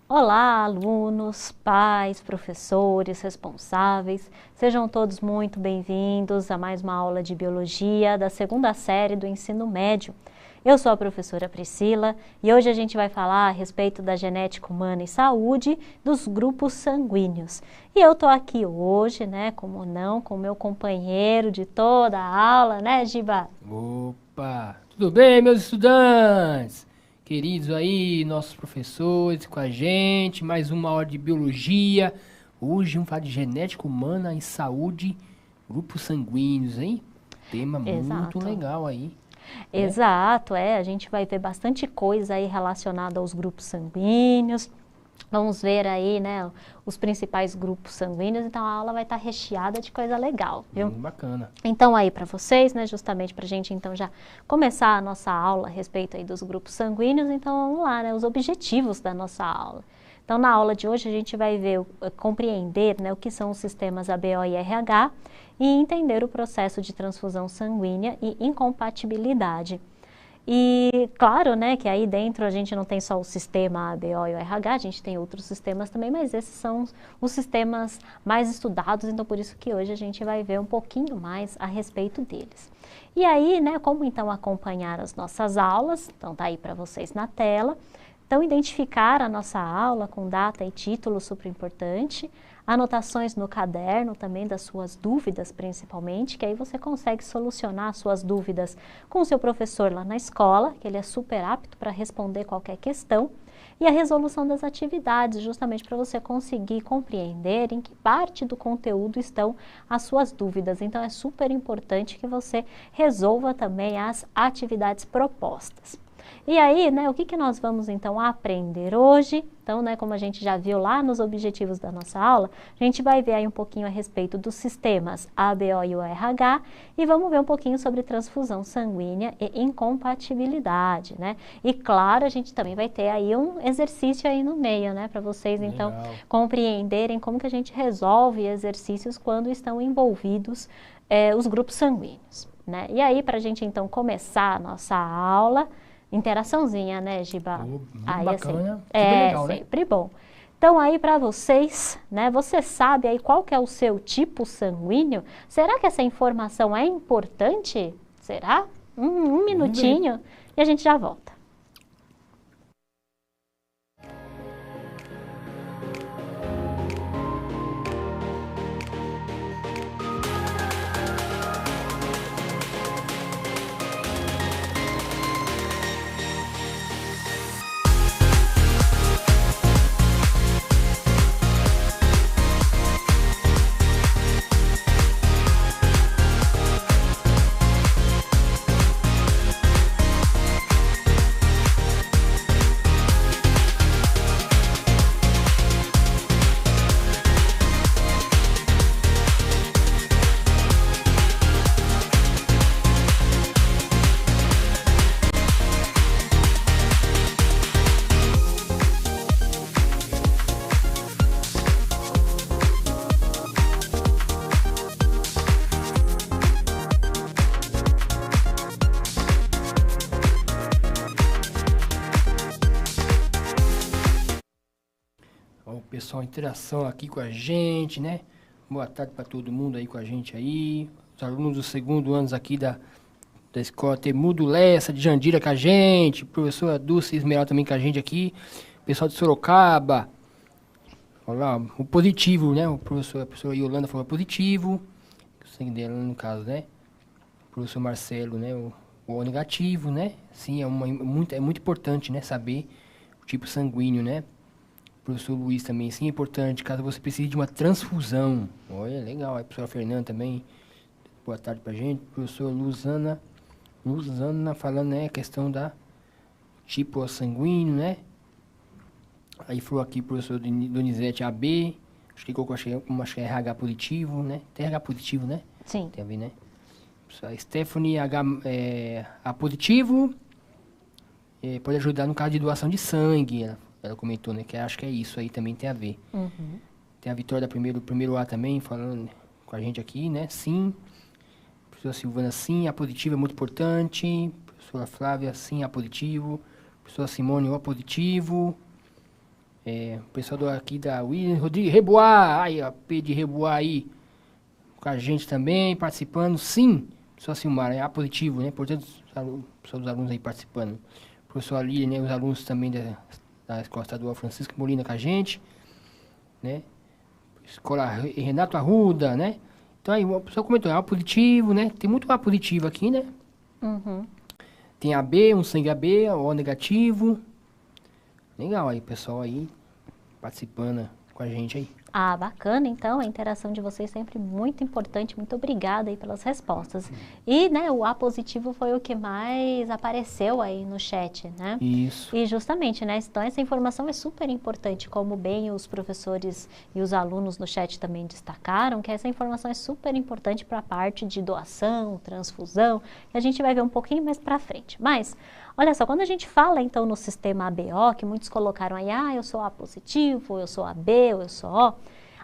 Olá, alunos, pais, professores, responsáveis, sejam todos muito bem-vindos a mais uma aula de Biologia da segunda série do ensino médio. Eu sou a professora Priscila e hoje a gente vai falar a respeito da genética humana e saúde dos grupos sanguíneos. E eu tô aqui hoje, né, como não, com o meu companheiro de toda a aula, né, Giba? Opa! Tudo bem, meus estudantes? Queridos aí, nossos professores com a gente, mais uma hora de biologia. Hoje vamos falar de genética humana e saúde, grupos sanguíneos, hein? Tema muito Exato. legal aí, né? Exato, a gente vai ver bastante coisa aí relacionada aos grupos sanguíneos. Vamos ver aí, né, os principais grupos sanguíneos, então a aula vai estar recheada de coisa legal, viu? Bacana. Então aí para vocês, né, justamente para a gente então já começar a nossa aula a respeito aí dos grupos sanguíneos, então vamos lá, né, os objetivos da nossa aula. Então na aula de hoje a gente vai ver, compreender, né, o que são os sistemas ABO e RH e entender o processo de transfusão sanguínea e incompatibilidade. E claro, né, que aí dentro a gente não tem só o sistema ABO e o RH, a gente tem outros sistemas também, mas esses são os sistemas mais estudados, então por isso que hoje a gente vai ver um pouquinho mais a respeito deles. E aí, né, como então acompanhar as nossas aulas, então tá aí para vocês na tela. Então identificar a nossa aula com data e título super importante, anotações no caderno também das suas dúvidas principalmente, que aí você consegue solucionar as suas dúvidas com o seu professor lá na escola, que ele é super apto para responder qualquer questão, e a resolução das atividades, justamente para você conseguir compreender em que parte do conteúdo estão as suas dúvidas. Então é super importante que você resolva também as atividades propostas. E aí, né, o que nós vamos então aprender hoje? Então, né, como a gente já viu lá nos objetivos da nossa aula, a gente vai ver aí um pouquinho a respeito dos sistemas ABO e o RH e vamos ver um pouquinho sobre transfusão sanguínea e incompatibilidade, né? E claro, a gente também vai ter aí um exercício aí no meio, né, para vocês então compreenderem como que a gente resolve exercícios quando estão envolvidos os grupos sanguíneos, né? E aí, para a gente então começar a nossa aula, interaçãozinha, né, Giba? Muito Aí, bacana, assim, super legal, né? sempre bom. Então, aí para vocês, né, você sabe aí qual que é o seu tipo sanguíneo? Será que essa informação é importante? Será? Um minutinho e a gente já volta. Ó, o pessoal, interação aqui com a gente, né? Boa tarde para todo mundo aí com a gente aí. Os alunos do segundo ano aqui da escola Temudo Lessa, de Jandira com a gente. Professora Dulce Esmeralda também com a gente aqui. Pessoal de Sorocaba. Olha lá, o positivo, né? A professora Yolanda falou positivo. O sangue dela, no caso, né? O professor Marcelo, né? O negativo, né? Sim, é muito importante, né? Saber o tipo sanguíneo, né? Professor Luiz também, sim, é importante, caso você precise de uma transfusão. Olha, legal. Aí, professora Fernanda também, boa tarde pra gente. Professor Luzana falando, né, a questão da tipo sanguíneo, né? Aí falou aqui, professor Donizete AB, acho que colocou, acho que é RH positivo, né? Tem RH positivo, né? Sim. Tem a ver, né? Professora Stephanie A positivo, pode ajudar no caso de doação de sangue, ela comentou, né? Que acho que é isso aí, também tem a ver. Uhum. Tem a Vitória do primeiro A também, falando com a gente aqui, né? Sim. Professora Silvana, sim. A positivo é muito importante. Professora Flávia, sim. A positivo. Professora Simone, O positivo. O pessoal aqui da William Rodrigues, Reboá, aí, a P de Reboá aí, com a gente também, participando, sim. Só Silmar, A positivo, né? Portanto, pessoal dos alunos aí participando. Professor Ali, né? Os alunos também da Escola Estadual Francisco Molina com a gente, né? Escola Renato Arruda, né? Então aí, o pessoal comentou, A positivo, né? Tem muito A positivo aqui, né? Uhum. Tem AB, um sangue AB, O negativo. Legal aí, pessoal aí participando com a gente aí. Ah, bacana, então, a interação de vocês sempre muito importante, muito obrigada aí pelas respostas. E, né, o A positivo foi o que mais apareceu aí no chat, né? Isso. E justamente, né, então essa informação é super importante, como bem os professores e os alunos no chat também destacaram, que essa informação é super importante para a parte de doação, transfusão, que a gente vai ver um pouquinho mais para frente. Mas, olha só, quando a gente fala então no sistema ABO, que muitos colocaram aí, eu sou A positivo, eu sou AB, ou eu sou O,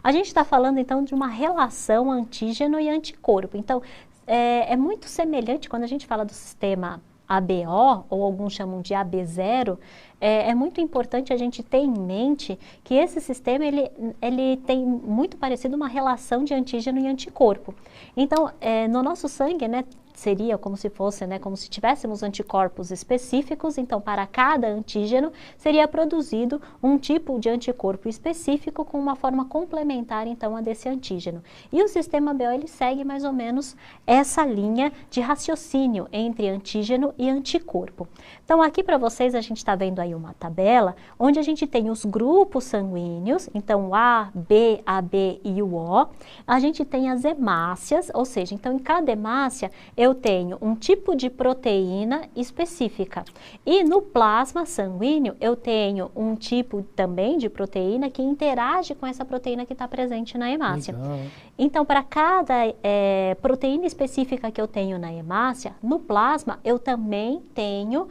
a gente está falando então de uma relação antígeno e anticorpo. Então, é muito semelhante quando a gente fala do sistema ABO, ou alguns chamam de AB0, é muito importante a gente ter em mente que esse sistema ele tem muito parecido uma relação de antígeno e anticorpo. Então, no nosso sangue, né, seria como se fosse, né, como se tivéssemos anticorpos específicos, então para cada antígeno seria produzido um tipo de anticorpo específico com uma forma complementar então a desse antígeno. E o sistema ABO ele segue mais ou menos essa linha de raciocínio entre antígeno e anticorpo. Então aqui para vocês a gente está vendo aí uma tabela onde a gente tem os grupos sanguíneos, então o A, B, AB e o O. A gente tem as hemácias, ou seja, então em cada hemácia eu tenho um tipo de proteína específica. E no plasma sanguíneo eu tenho um tipo também de proteína que interage com essa proteína que está presente na hemácia. Legal. Então, para cada proteína específica que eu tenho na hemácia, no plasma eu também tenho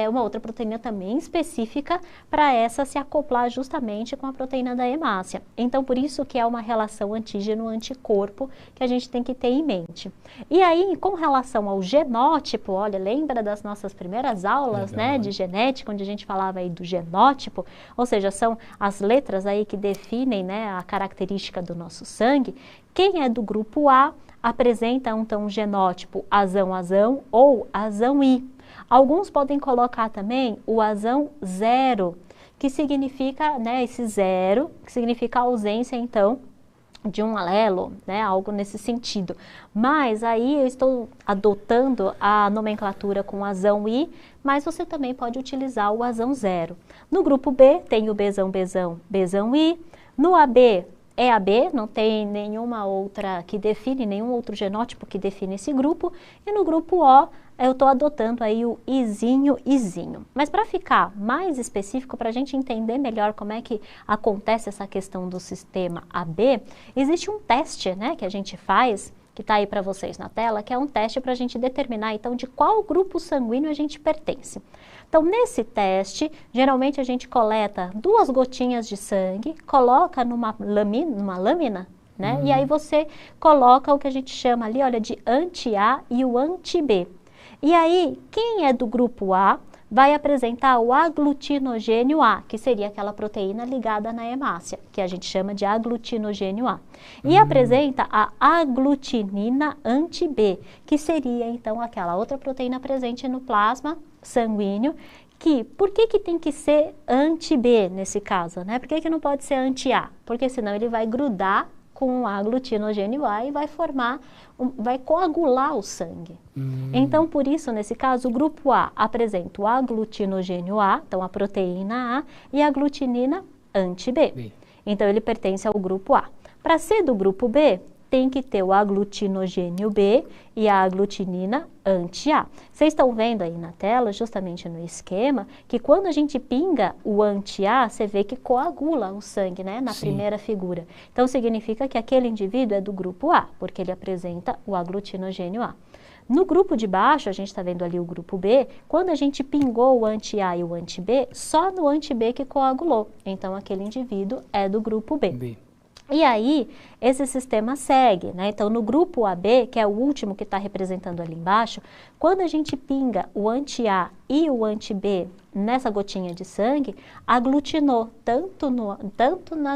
uma outra proteína também específica para essa se acoplar justamente com a proteína da hemácia. Então, por isso que é uma relação antígeno-anticorpo que a gente tem que ter em mente. E aí, com relação ao genótipo, olha, lembra das nossas primeiras aulas, né, de genética, onde a gente falava aí do genótipo, ou seja, são as letras aí que definem, né, a característica do nosso sangue. Quem é do grupo A apresenta então um genótipo azão-azão ou azão-I. Alguns podem colocar também o azão 0, que significa, né, esse 0, que significa a ausência, então, de um alelo, né, algo nesse sentido. Mas aí eu estou adotando a nomenclatura com azão I, mas você também pode utilizar o azão 0. No grupo B tem o Bzão, Bzão, Bzão I. No AB é AB, não tem nenhuma outra que define, nenhum outro genótipo que define esse grupo. E no grupo O, eu estou adotando aí o Izinho, Izinho. Mas para ficar mais específico, para a gente entender melhor como é que acontece essa questão do sistema AB, existe um teste, né, que a gente faz, que está aí para vocês na tela, que é um teste para a gente determinar, então, de qual grupo sanguíneo a gente pertence. Então, nesse teste, geralmente a gente coleta 2 gotinhas de sangue, coloca numa lâmina, né? E aí você coloca o que a gente chama ali, olha, de anti-A e o anti-B. E aí, quem é do grupo A vai apresentar o aglutinogênio A, que seria aquela proteína ligada na hemácia, que a gente chama de aglutinogênio A. E apresenta a aglutinina anti-B, que seria então aquela outra proteína presente no plasma sanguíneo, que, por que tem que ser anti-B nesse caso, né? Por que não pode ser anti-A? Porque senão ele vai grudar com o aglutinogênio A e vai formar, vai coagular o sangue. Então, por isso, nesse caso, o grupo A apresenta o aglutinogênio A, então a proteína A, e a aglutinina anti-B. Então, ele pertence ao grupo A. Para ser do grupo B, tem que ter o aglutinogênio B e a aglutinina anti-A. Vocês estão vendo aí na tela, justamente no esquema, que quando a gente pinga o anti-A, você vê que coagula o sangue, né, na primeira figura. Então, significa que aquele indivíduo é do grupo A, porque ele apresenta o aglutinogênio A. No grupo de baixo, a gente está vendo ali o grupo B, quando a gente pingou o anti-A e o anti-B, só no anti-B que coagulou. Então, aquele indivíduo é do grupo B. E aí, esse sistema segue, né? Então, no grupo AB, que é o último que está representando ali embaixo, quando a gente pinga o anti-A e o anti-B nessa gotinha de sangue, aglutinou,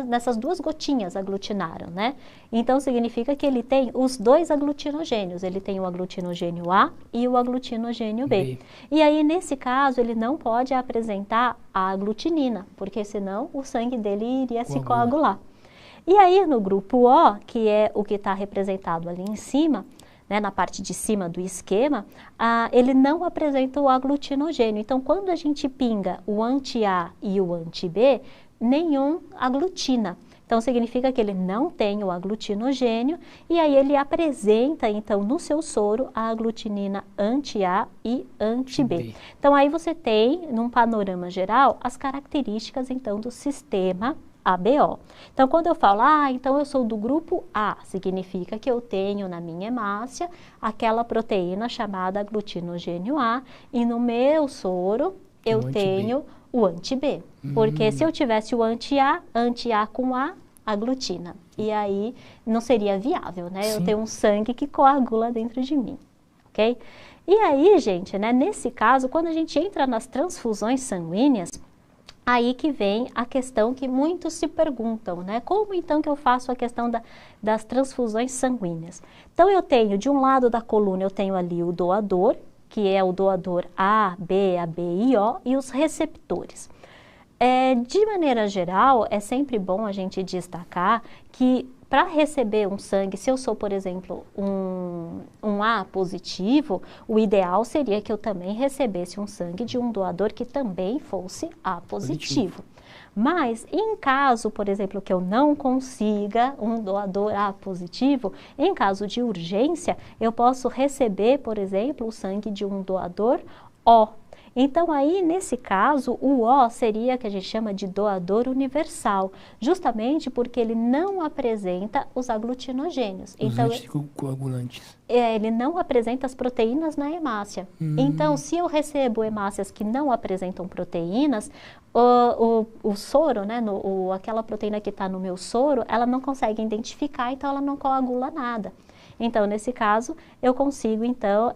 nessas duas gotinhas aglutinaram, né? Então, significa que ele tem os dois aglutinogênios, ele tem o aglutinogênio A e o aglutinogênio B. E aí, nesse caso, ele não pode apresentar a aglutinina, porque senão o sangue dele iria se coagular. E aí, no grupo O, que é o que está representado ali em cima, né, na parte de cima do esquema, ele não apresenta o aglutinogênio. Então, quando a gente pinga o anti-A e o anti-B, nenhum aglutina. Então, significa que ele não tem o aglutinogênio e aí ele apresenta, então, no seu soro, a aglutinina anti-A e anti-B. Então, aí você tem, num panorama geral, as características, então, do sistema ABO. Então, quando eu falo, então eu sou do grupo A, significa que eu tenho na minha hemácia aquela proteína chamada aglutinogênio A e no meu soro eu tenho o anti-B. Porque se eu tivesse o anti-A com A, aglutina. E aí não seria viável, né? Sim. Eu tenho um sangue que coagula dentro de mim, ok? E aí, gente, né, nesse caso, quando a gente entra nas transfusões sanguíneas, aí que vem a questão que muitos se perguntam, né? Como então que eu faço a questão das transfusões sanguíneas? Então eu tenho, de um lado da coluna, eu tenho ali o doador, que é o doador A, B, AB e O, e os receptores. De maneira geral, é sempre bom a gente destacar que para receber um sangue, se eu sou, por exemplo, um A positivo, o ideal seria que eu também recebesse um sangue de um doador que também fosse A positivo. Mas, em caso, por exemplo, que eu não consiga um doador A positivo, em caso de urgência, eu posso receber, por exemplo, o sangue de um doador O. Então, aí, nesse caso, o O seria que a gente chama de doador universal, justamente porque ele não apresenta os aglutinogênios. Os anticoagulantes. Ele não apresenta as proteínas na hemácia. Então, se eu recebo hemácias que não apresentam proteínas, o soro, né, aquela proteína que está no meu soro, ela não consegue identificar, então ela não coagula nada. Então, nesse caso, eu consigo, então,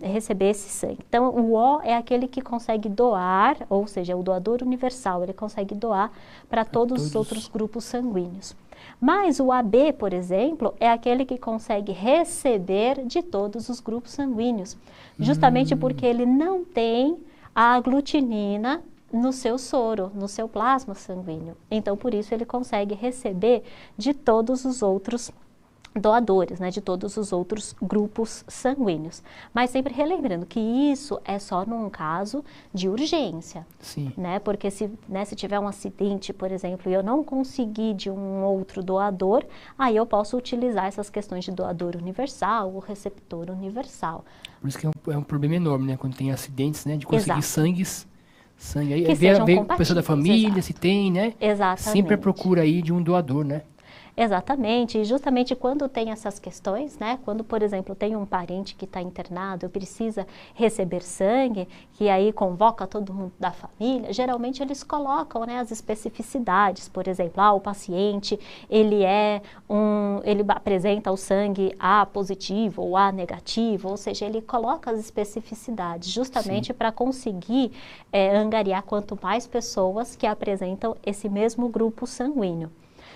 receber esse sangue. Então, o O é aquele que consegue doar, ou seja, o doador universal, ele consegue doar para todos os outros grupos sanguíneos. Mas o AB, por exemplo, é aquele que consegue receber de todos os grupos sanguíneos, justamente porque ele não tem a aglutinina no seu soro, no seu plasma sanguíneo. Então, por isso, ele consegue receber de todos os outros doadores, né, de todos os outros grupos sanguíneos. Mas sempre relembrando que isso é só num caso de urgência. Sim. Né, porque se tiver um acidente, por exemplo, e eu não conseguir de um outro doador, aí eu posso utilizar essas questões de doador universal ou receptor universal. Por isso que é um problema enorme, né, quando tem acidentes, né, de conseguir sangue aí, ver a pessoa da família, se tem, né? Exatamente. Sempre procura aí de um doador, né? Exatamente, e justamente quando tem essas questões, né, quando, por exemplo, tem um parente que está internado e precisa receber sangue, que aí convoca todo mundo da família, geralmente eles colocam, né, as especificidades, por exemplo, o paciente, ele apresenta o sangue A positivo ou A negativo, ou seja, ele coloca as especificidades justamente para conseguir angariar quanto mais pessoas que apresentam esse mesmo grupo sanguíneo.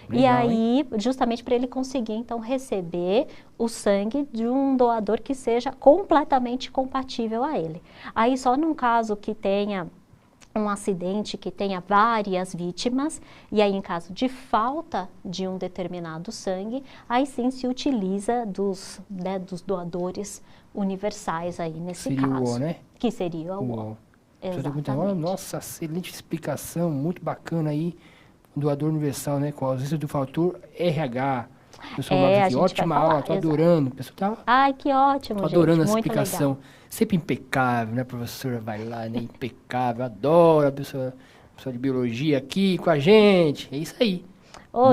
Legal, e aí, justamente para ele conseguir, então, receber o sangue de um doador que seja completamente compatível a ele. Aí, só num caso que tenha um acidente, que tenha várias vítimas, e aí, em caso de falta de um determinado sangue, aí sim se utiliza dos doadores universais aí nesse caso. Seria o O, né? Que seria o O. Exatamente. Nossa, excelente explicação, muito bacana aí. Doador universal, né? Com a ausência do fator RH. O pessoal fala aqui, ótima aula, tô adorando. O pessoal tá... Ai, que ótimo, tô adorando essa explicação. Legal. Sempre impecável, né? A professora vai lá, né? Impecável, adoro a pessoa de biologia aqui com a gente. É isso aí.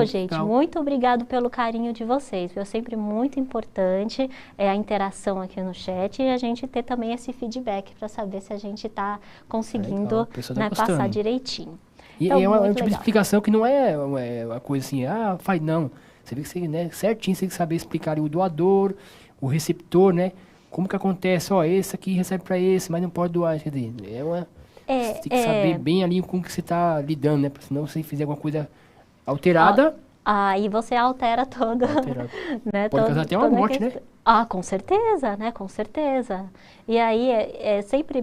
Gente, legal. Muito obrigado pelo carinho de vocês. É sempre muito importante a interação aqui no chat e a gente ter também esse feedback para saber se a gente está conseguindo passar direitinho. E Então, é uma muito tipo de legal. explicação que não é uma coisa assim, faz não. Você vê que você, né, certinho, você tem que saber explicar ali o doador, o receptor, né? Como que acontece, esse aqui recebe para esse, mas não pode doar. Quer dizer, você É, tem que saber é, bem ali com o que você está lidando, né? Porque senão, se você fizer alguma coisa ó, alterada, aí você altera todo, vai alterar. né, Pode causar até uma toda a morte, né? questão. Ah, com certeza, né? Com certeza. E aí sempre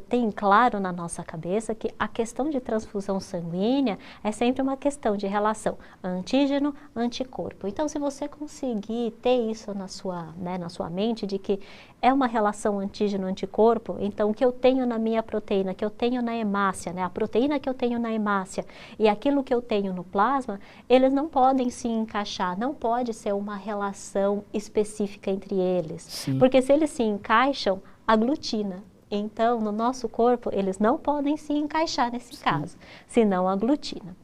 tem claro na nossa cabeça que a questão de transfusão sanguínea é sempre uma questão de relação antígeno-anticorpo. Então, se você conseguir ter isso na sua mente, de que é uma relação antígeno-anticorpo, então o que eu tenho na minha proteína, que eu tenho na hemácia, né? A proteína que eu tenho na hemácia e aquilo que eu tenho no plasma, eles não podem se encaixar, não pode ser uma relação específica entre eles. Sim. Porque se eles se encaixam, aglutina. Então, no nosso corpo, eles não podem se encaixar nesse caso, senão aglutina.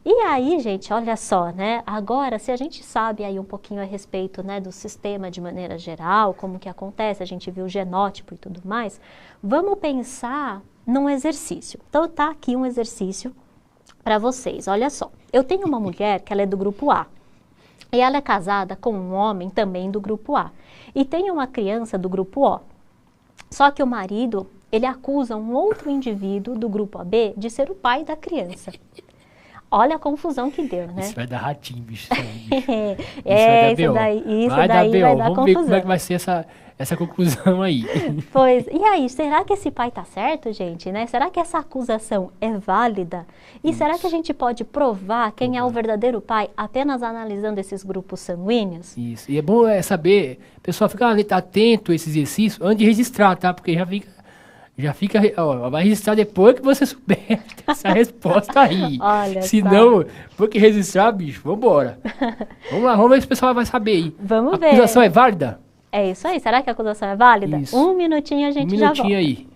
E aí, gente, olha só, né? Agora, se a gente sabe aí um pouquinho a respeito, né, do sistema de maneira geral, como que acontece, a gente viu o genótipo e tudo mais, vamos pensar num exercício. Então, tá aqui um exercício para vocês. Olha só, eu tenho uma mulher que ela é do grupo A. E ela é casada com um homem também do grupo A. E tem uma criança do grupo O. Só que o marido, ele acusa um outro indivíduo do grupo AB de ser o pai da criança. Olha a confusão que deu, né? Isso vai dar ratinho, bicho. Bicho. Isso daí vai dar Vamos confusão. ver como é que vai ser essa conclusão aí. Pois, e aí, será que esse pai tá certo, gente, né? Será que essa acusação é válida? E será que a gente pode provar quem é o verdadeiro pai apenas analisando esses grupos sanguíneos? Isso. E é bom saber, pessoal, fica atento a esse exercício antes de registrar, tá? Porque vai registrar depois que você souber essa resposta aí. Olha Se só. não, porque registrar, bicho, vambora. Vamos lá, vamos ver se o pessoal vai saber aí. Vamos ver. A acusação é válida? É isso aí. Será que a acusação é válida? Isso. Um minutinho a gente já volta. Um minutinho aí.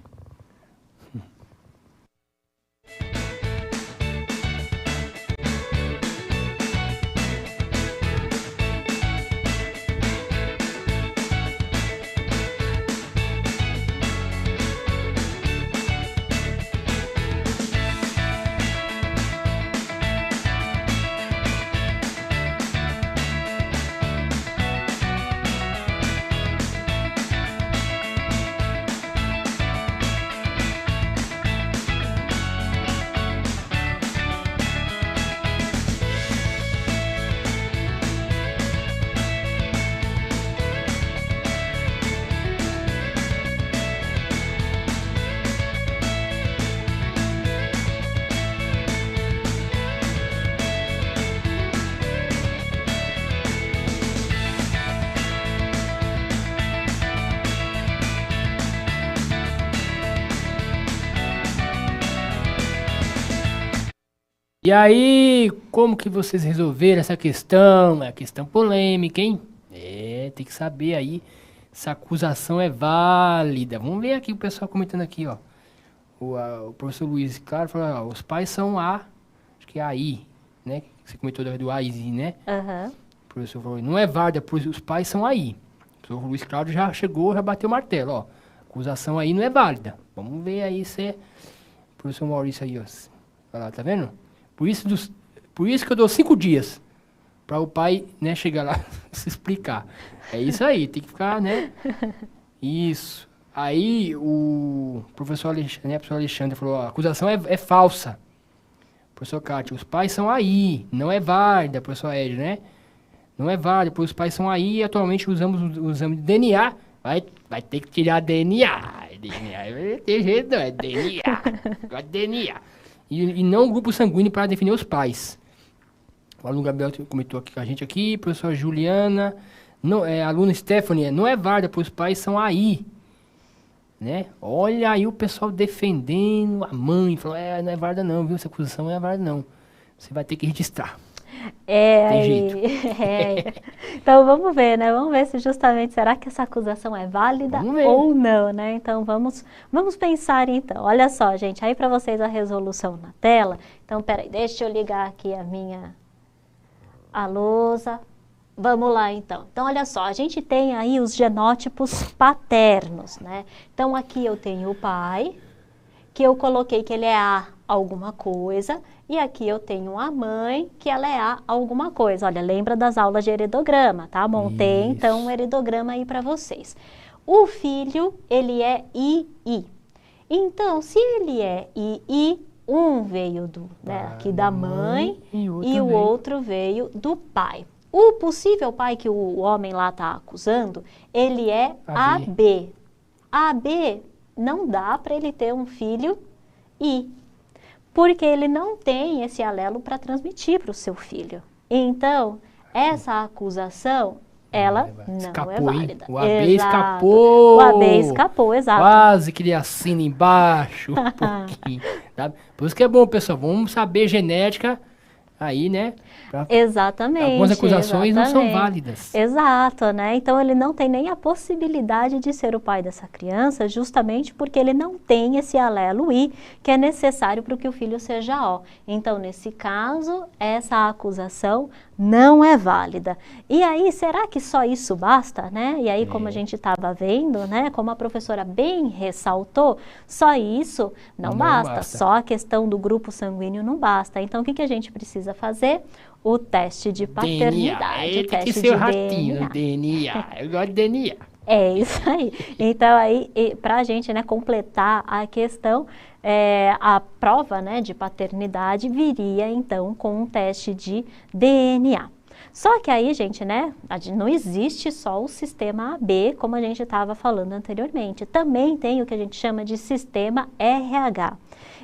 E aí, como que vocês resolveram essa questão? É a questão polêmica, hein? Tem que saber aí se a acusação é válida. Vamos ver aqui o pessoal comentando aqui, ó. O professor Luiz, claro, falou, ó, os pais são acho que é AI, né? Você comentou do AI, né? Aham. O professor falou, não é válida, os pais são AI. O professor Luiz Cláudio já chegou, já bateu o martelo, ó. A acusação aí não é válida. Vamos ver aí se é... O professor Maurício aí, ó. Olha lá, tá vendo? Por isso que eu dou 5 dias para o pai, né, chegar lá se explicar. É isso aí, tem que ficar, né? Isso. Aí o professor Alexandre falou, ó, a acusação é falsa. Professor Cátia, os pais são aí, não é válida, professor Ed, né? Não é válida, pois os pais são aí e atualmente usamos o exame de DNA. Vai ter que tirar DNA. DNA não tem jeito, não, é DNA. Agora DNA. E não grupo sanguíneo para definir os pais. O aluno Gabriel comentou aqui com a gente aqui, professora Juliana, aluna Stephanie, não é válida, pois os pais são aí. Né? Olha aí o pessoal defendendo a mãe, falando, não é válida não, viu? Essa acusação não é válida não. Você vai ter que registrar. Tem jeito. Então vamos ver, né? Vamos ver se justamente, será que essa acusação é válida ou não, né? Então vamos pensar então. Olha só, gente, aí para vocês a resolução na tela. Então, peraí, deixa eu ligar aqui a lousa. Vamos lá então. Então, olha só, a gente tem aí os genótipos paternos, né? Então, aqui eu tenho o pai, que eu coloquei que ele é A alguma coisa, e aqui eu tenho a mãe, que ela é A alguma coisa. Olha, lembra das aulas de heredograma, tá? Montei, então, um heredograma aí para vocês. O filho, ele é II. Então, se ele é II, um veio aqui da mãe e o outro veio do pai. O possível pai que o homem lá está acusando, ele é AB. AB não dá para ele ter um filho I, porque ele não tem esse alelo para transmitir para o seu filho. Então, essa acusação, ela não é válida. O AB escapou. O AB escapou, exato. Quase que ele assina embaixo um pouquinho, sabe? Por isso que é bom, pessoal, vamos saber genética aí, né? Exatamente. Algumas acusações não são válidas. Exato, né? Então ele não tem nem a possibilidade de ser o pai dessa criança, justamente porque ele não tem esse alelo I, que é necessário para que o filho seja O. Então, nesse caso, essa acusação não é válida. E aí, será que só isso basta, né? E aí, como a gente estava vendo, né? Como a professora bem ressaltou, só isso não basta. Só a questão do grupo sanguíneo não basta. Então, o que a gente precisa fazer? O teste de paternidade, DNA. Teste de ratinho, DNA. Eu gosto de DNA. É isso aí. Então, aí, para a gente, né, completar a questão, a prova, né, de paternidade viria, então, com um teste de DNA. Só que aí, gente, né, não existe só o sistema AB, como a gente estava falando anteriormente. Também tem o que a gente chama de sistema RH.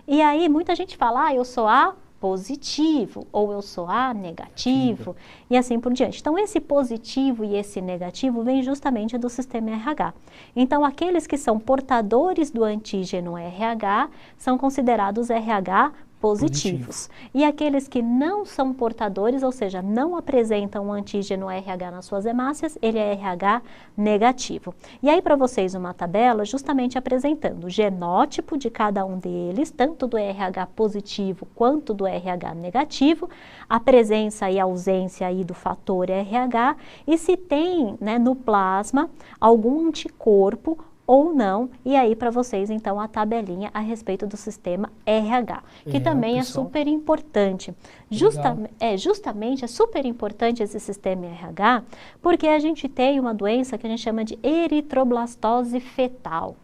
E aí, muita gente fala, eu sou A positivo, ou eu sou A negativo, e assim por diante. Então, esse positivo e esse negativo vem justamente do sistema RH. Então, aqueles que são portadores do antígeno RH são considerados RH positivos. E aqueles que não são portadores, ou seja, não apresentam o antígeno RH nas suas hemácias, ele é RH negativo. E aí para vocês uma tabela justamente apresentando o genótipo de cada um deles, tanto do RH positivo quanto do RH negativo, a presença e ausência aí do fator RH e se tem, né, no plasma algum anticorpo ou não, e aí para vocês então a tabelinha a respeito do sistema RH, que também pessoal, é super importante. Justamente é super importante esse sistema RH, porque a gente tem uma doença que a gente chama de eritroblastose fetal.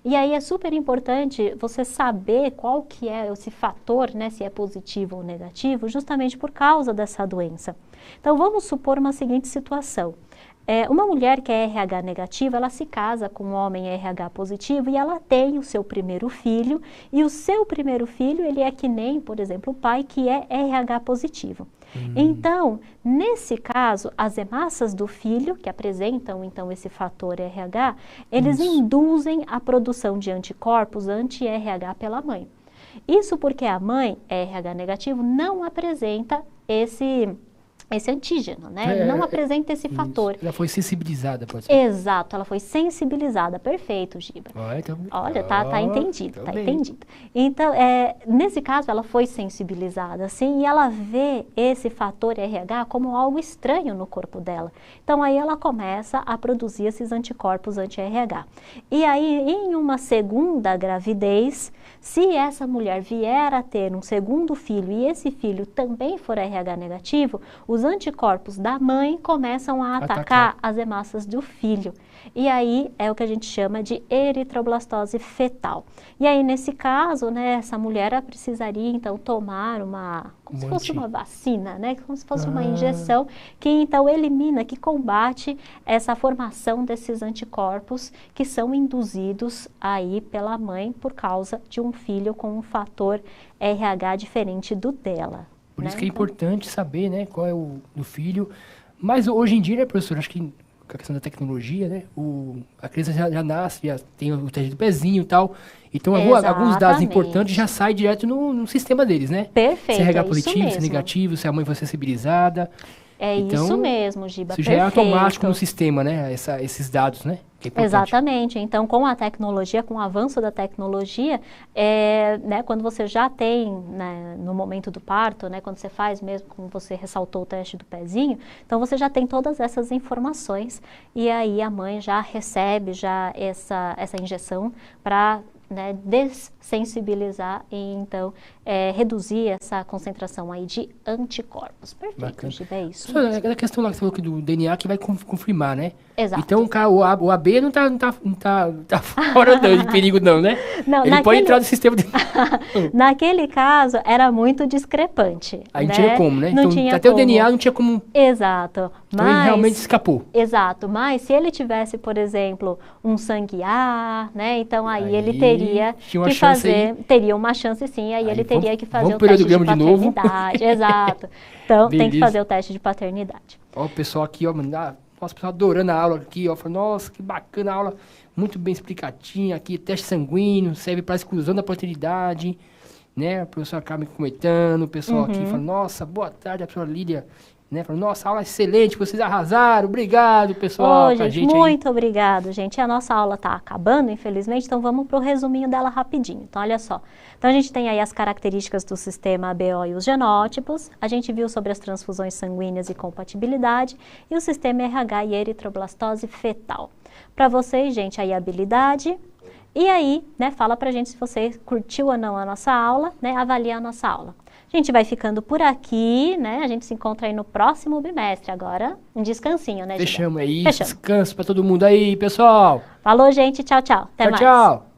E aí é super importante você saber qual que é esse fator, né, se é positivo ou negativo, justamente por causa dessa doença. Então vamos supor uma seguinte situação. Uma mulher que é RH negativa, ela se casa com um homem RH positivo e ela tem o seu primeiro filho, e o seu primeiro filho, ele é que nem, por exemplo, o pai que é RH positivo. Então, nesse caso, as hemácias do filho, que apresentam então esse fator RH, eles induzem a produção de anticorpos anti-RH pela mãe. Isso porque a mãe, RH negativo, não apresenta esse antígeno, né? Não apresenta esse fator. Ela foi sensibilizada, pode ser? Exato, ela foi sensibilizada. Perfeito, Giba. Olha, tá entendido, tá entendido. Então, nesse caso, ela foi sensibilizada, assim, e ela vê esse fator RH como algo estranho no corpo dela. Então, aí ela começa a produzir esses anticorpos anti-RH. E aí, em uma segunda gravidez, se essa mulher vier a ter um segundo filho e esse filho também for RH negativo, os anticorpos da mãe começam a atacar as hemácias do filho. E aí é o que a gente chama de eritroblastose fetal. E aí, nesse caso, né, essa mulher precisaria, então, tomar como se fosse uma vacina, né, como se fosse uma injeção, que então elimina, que combate essa formação desses anticorpos que são induzidos aí pela mãe por causa de um filho com um fator RH diferente do dela. Por isso que é importante saber, né, qual é o do filho. Mas hoje em dia, né, professor, acho que com a questão da tecnologia, né, a criança já nasce, já tem o teste do pezinho e tal. Então, alguns dados importantes já saem direto no sistema deles, né? Perfeito, se é RH positivo, se é negativo, se a mãe foi sensibilizada. Então, isso mesmo, Giba, isso já é automático no sistema, né, esses dados, né? Exatamente. Então, com a tecnologia, com o avanço da tecnologia, né, quando você já tem, né, no momento do parto, né, quando você faz mesmo, como você ressaltou o teste do pezinho, então você já tem todas essas informações e aí a mãe já recebe essa injeção para né, dessensibilizar e então reduzir essa concentração aí de anticorpos. Perfeito, Giba, é isso. A questão lá que você falou do DNA que vai confirmar, né? Exato. Então o AB não tá fora de perigo não, né? Não, ele pode entrar no sistema de... Naquele caso, era muito discrepante. Aí não né? tinha como, né? Não Então, tinha até como. o DNA não tinha como... Exato. Então ele realmente escapou. Exato, mas se ele tivesse, por exemplo, um sangue A, né? Então aí ele teria que fazer, teria uma chance sim, aí ele teria que fazer o teste de paternidade. Exato. Então tem que fazer o teste de paternidade. Ó, o pessoal aqui, ó, nossa, o pessoal adorando a aula aqui, ó, falando, nossa, que bacana a aula, muito bem explicadinha aqui, teste sanguíneo, serve para exclusão da paternidade, né? O professor Carmen comentando, o pessoal aqui falando, nossa, boa tarde, a professora Lídia, né? Falando, nossa, aula excelente, vocês arrasaram, obrigado, pessoal. Gente, muito obrigado, gente. A nossa aula está acabando, infelizmente, então vamos para o resuminho dela rapidinho. Então, olha só. Então, a gente tem aí as características do sistema ABO e os genótipos. A gente viu sobre as transfusões sanguíneas e compatibilidade e o sistema RH e eritroblastose fetal. Para vocês, gente, aí a habilidade. E aí, né, fala pra gente se você curtiu ou não a nossa aula, né, avalia a nossa aula. A gente vai ficando por aqui, né, a gente se encontra aí no próximo bimestre. Agora, um descansinho, né, Giba? Fechamos aí, descanso pra todo mundo aí, pessoal. Falou, gente, tchau, tchau. Até mais. Tchau.